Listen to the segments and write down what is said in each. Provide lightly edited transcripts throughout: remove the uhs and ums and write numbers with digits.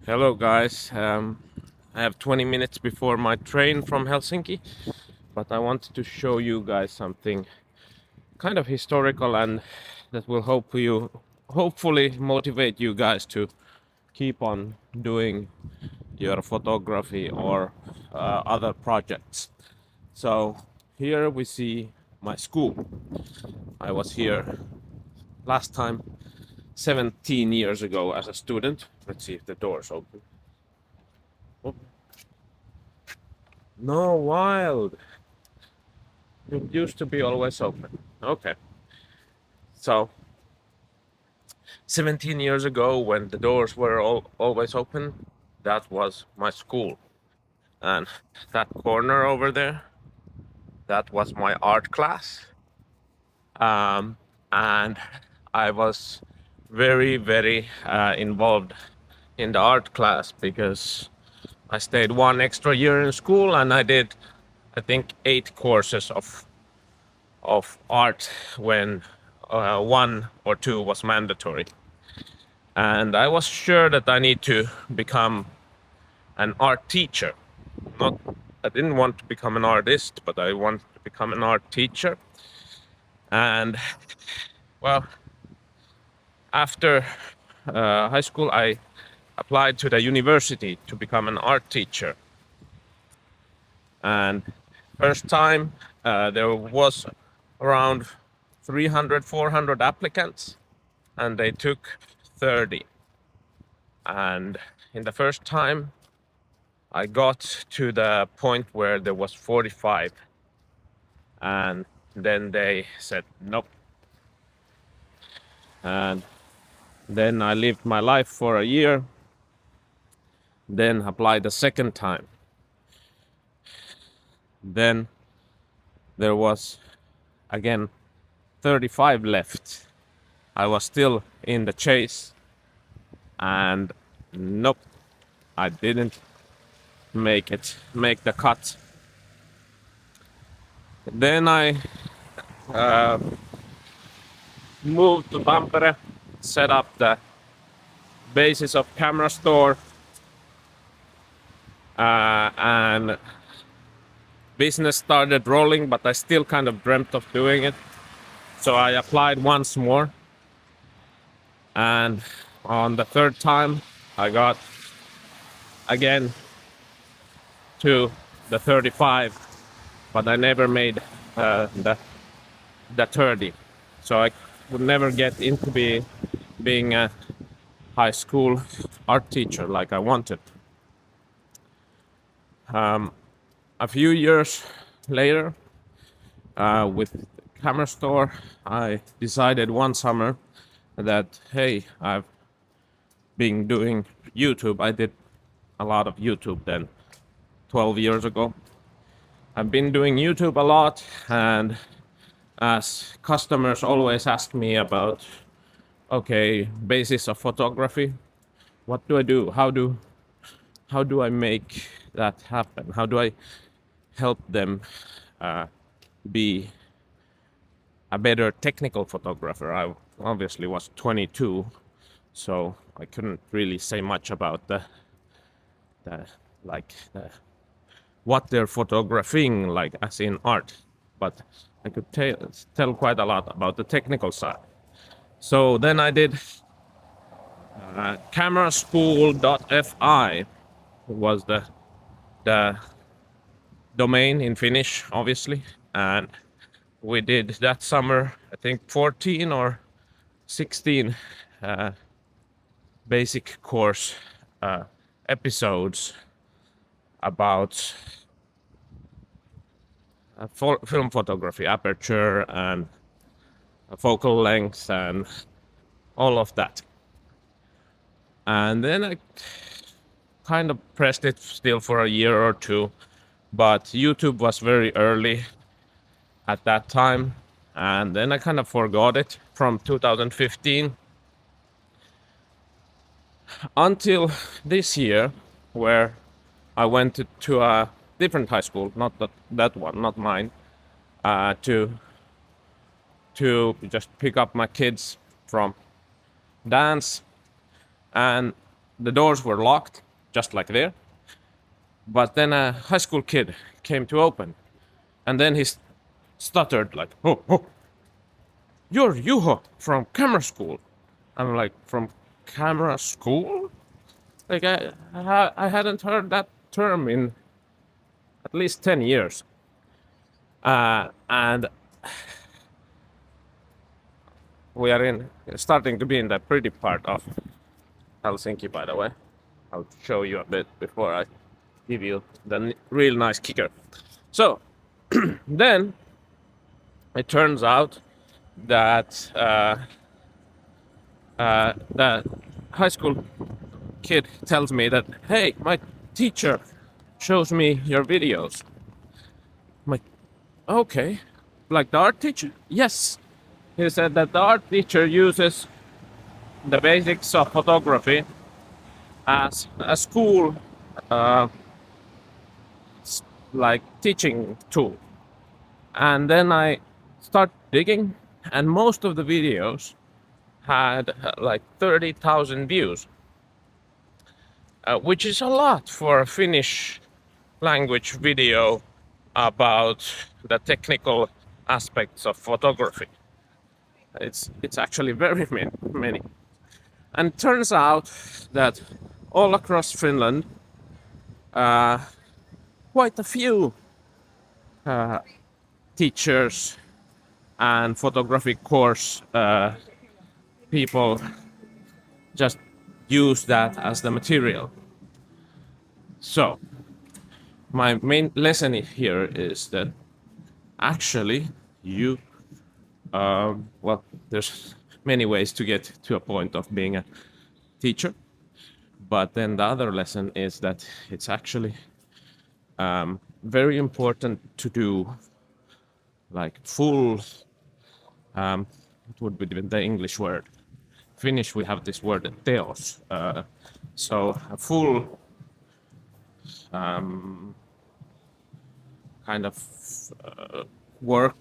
Hello, guys. I have 20 minutes before my train from Helsinki, but I wanted to show you guys something kind of historical and that will hopefully motivate you guys to keep on doing your photography or other projects. So here we see my school. I was here last time 17 years ago as a student. Let's see if the door's open. Oh, no, wild. It used to be always open. Okay. So 17 years ago, when the doors were always open, that was my school. And that corner over there, that was my art class. Um, and I was very involved in the art class because I stayed one extra year in school and I did, I think, 8 courses of art when one or two was mandatory. And I was sure that I need to become an art teacher. Not, I didn't want to become an artist, but I wanted to become an art teacher. And well, after high school, I applied to the university to become an art teacher. And first time, there was around 300, 400 applicants, and they took 30. And in the first time, I got to the point where there was 45, and then they said nope. And then I lived my life for a year, then applied the second time. Then there was again 35 left. I was still in the chase, and nope, I didn't make the cut. Then I uh, moved to Tampere, set up the basis of camera store, and business started rolling, but I still kind of dreamt of doing it. So I applied once more, and on the third time, I got again to the 35, but I never made the 30. So I would never get into being a high school art teacher like I wanted. A few years later, with camera store, I decided one summer that hey, I've been doing YouTube. I did a lot of YouTube then, 12 years ago. I've been doing YouTube a lot, and as customers always ask me about, okay, basis of photography, what do I do? How do I make that happen? How do I help them be a better technical photographer? I obviously was 22, so I couldn't really say much about the like the, what they're photographing, like as in art, but I could tell quite a lot about the technical side. So then I did cameraschool.fi was the domain in Finnish, obviously, and we did that summer, I think 14 or 16 basic course episodes about film photography, aperture, and focal length, and all of that. And then I kind of pressed it still for a year or two, but YouTube was very early at that time, and then I kind of forgot it from 2015 until this year, where I went to a different high school, not that one, not mine, to just pick up my kids from dance, and the doors were locked, just like there. But then a high school kid came to open, and then he stuttered like, "Oh, oh, you're Juho from camera school." I'm like, "From camera school?" Like I hadn't heard that term in at least 10 years. And we are starting to be in the pretty part of Helsinki, by the way. I'll show you a bit before I give you the real nice kicker. So then it turns out that the high school kid tells me that, hey, my teacher shows me your videos. I'm like, okay, like the art teacher? Yes. He said that the art teacher uses the basics of photography as a school, uh, like teaching tool. And then I start digging, and most of the videos had like 30,000 views, which is a lot for a Finnish language video about the technical aspects of photography. It's actually very many. And it turns out that all across Finland, quite a few teachers and photography course people just use that as the material. So, my main lesson here is that actually you, well, there's many ways to get to a point of being a teacher, but then the other lesson is that it's actually very important to do like full, what would be the English word? Finnish, we have this word teos. So a full kind of work,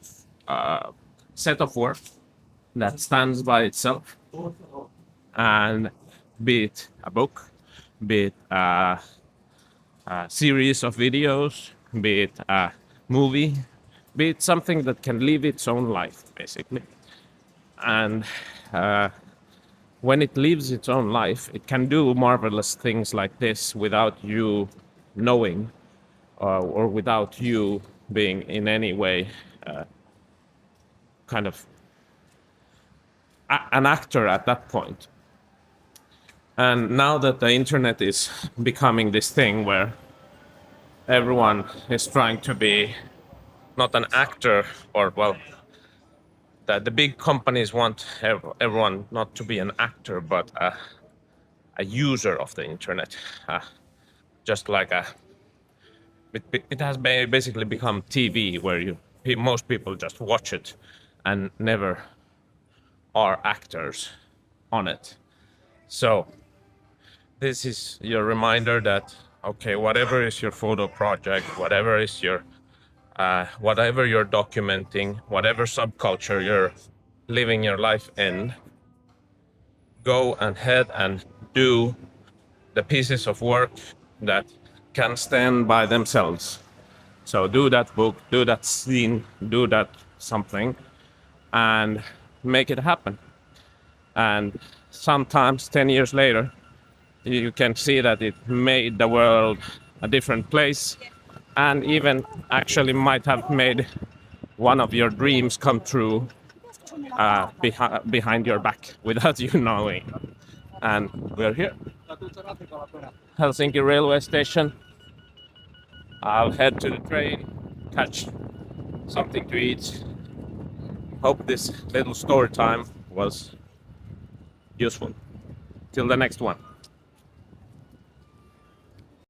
set of work that stands by itself, and be it a book, be it a series of videos, be it a movie, be it something that can live its own life, basically. And when it lives its own life, it can do marvelous things like this without you knowing, or without you being in any way kind of an actor at that point. And now that the internet is becoming this thing where everyone is trying to be not an actor, or well, that the big companies want everyone not to be an actor but a user of the internet, just like it has basically become TV where most people just watch it and never are actors on it. So this is your reminder that, okay, whatever is your photo project, whatever you're documenting, whatever subculture you're living your life in, go ahead and do the pieces of work that can stand by themselves. So do that book, do that scene, do that something, and make it happen. And sometimes 10 years later, you can see that it made the world a different place, and even actually might have made one of your dreams come true behind your back without you knowing. And we're here, Helsinki railway station. I'll head to the train, catch something to eat. Hope this little story time was useful. Till the next one.